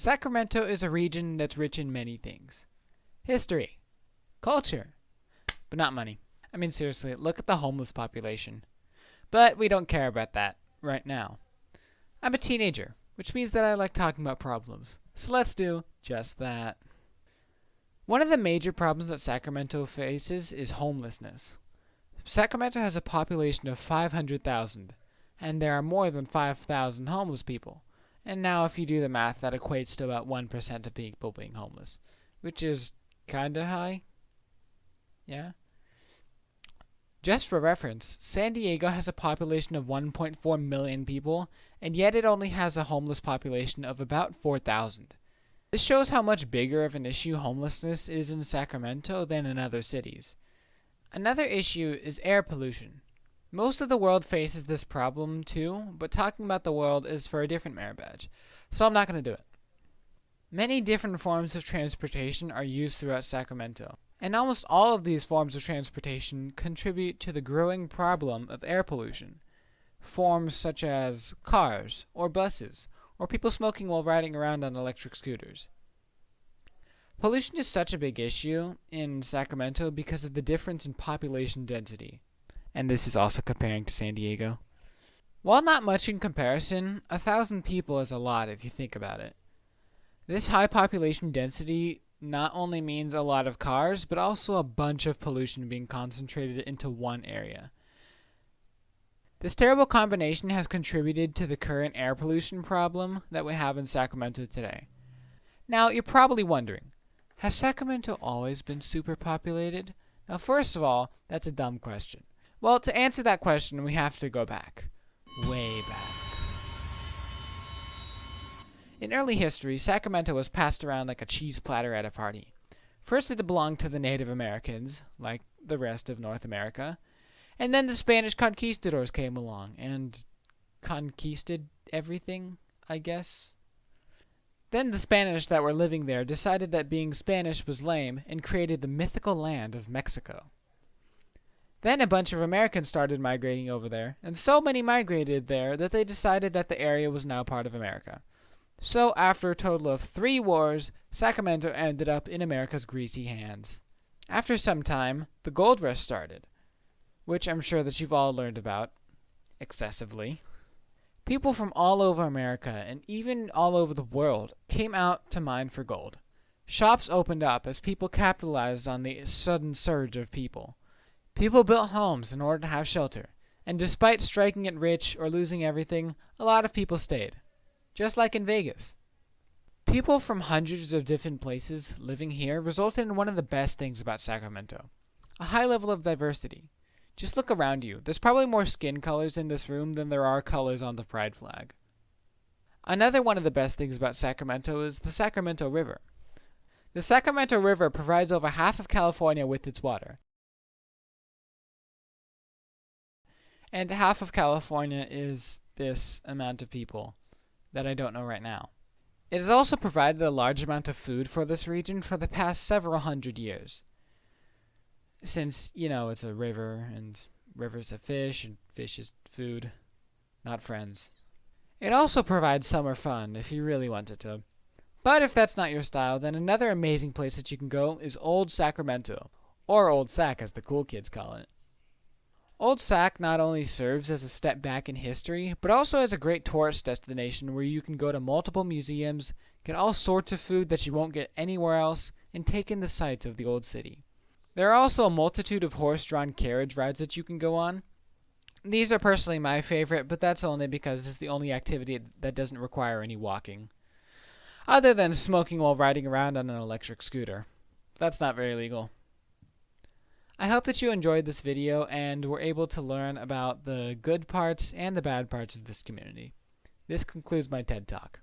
Sacramento is a region that's rich in many things. History, culture, but not money. I mean, seriously, look at the homeless population. But we don't care about that right now. I'm a teenager, which means that I like talking about problems. So let's do just that. One of the major problems that Sacramento faces is homelessness. Sacramento has a population of 500,000, and there are more than 5,000 homeless people. And now if you do the math, that equates to about 1% of people being homeless, which is kinda high. Yeah? Just for reference, San Diego has a population of 1.4 million people, and yet it only has a homeless population of about 4,000. This shows how much bigger of an issue homelessness is in Sacramento than in other cities. Another issue is air pollution. Most of the world faces this problem too, but talking about the world is for a different merit badge, so I'm not going to do it. Many different forms of transportation are used throughout Sacramento, and almost all of these forms of transportation contribute to the growing problem of air pollution. Forms such as cars, or buses, or people smoking while riding around on electric scooters. Pollution is such a big issue in Sacramento because of the difference in population density. And this is also comparing to San Diego. While not much in comparison, 1,000 people is a lot if you think about it. This high population density not only means a lot of cars, but also a bunch of pollution being concentrated into one area. This terrible combination has contributed to the current air pollution problem that we have in Sacramento today. Now, you're probably wondering, has Sacramento always been superpopulated? Now, first of all, that's a dumb question. Well, to answer that question, we have to go back. Way back. In early history, Sacramento was passed around like a cheese platter at a party. First, it belonged to the Native Americans, like the rest of North America. And then the Spanish conquistadors came along and conquisted everything, I guess. Then the Spanish that were living there decided that being Spanish was lame and created the mythical land of Mexico. Then a bunch of Americans started migrating over there, and so many migrated there that they decided that the area was now part of America. So after a total of 3 wars, Sacramento ended up in America's greasy hands. After some time, the gold rush started, which I'm sure that you've all learned about, excessively. People from all over America, and even all over the world, came out to mine for gold. Shops opened up as people capitalized on the sudden surge of people. People built homes in order to have shelter, and despite striking it rich or losing everything, a lot of people stayed. Just like in Vegas. People from hundreds of different places living here resulted in one of the best things about Sacramento, a high level of diversity. Just look around you. There's probably more skin colors in this room than there are colors on the pride flag. Another one of the best things about Sacramento is the Sacramento River. The Sacramento River provides over half of California with its water. And half of California is this amount of people that I don't know right now. It has also provided a large amount of food for this region for the past several hundred years. Since, it's a river, and rivers have fish, and fish is food, not friends. It also provides summer fun if you really wanted to. But if that's not your style, then another amazing place that you can go is Old Sacramento, or Old Sac as the cool kids call it. Old Sac not only serves as a step back in history, but also as a great tourist destination where you can go to multiple museums, get all sorts of food that you won't get anywhere else, and take in the sights of the old city. There are also a multitude of horse-drawn carriage rides that you can go on. These are personally my favorite, but that's only because it's the only activity that doesn't require any walking. Other than smoking while riding around on an electric scooter. That's not very legal. I hope that you enjoyed this video and were able to learn about the good parts and the bad parts of this community. This concludes my TED Talk.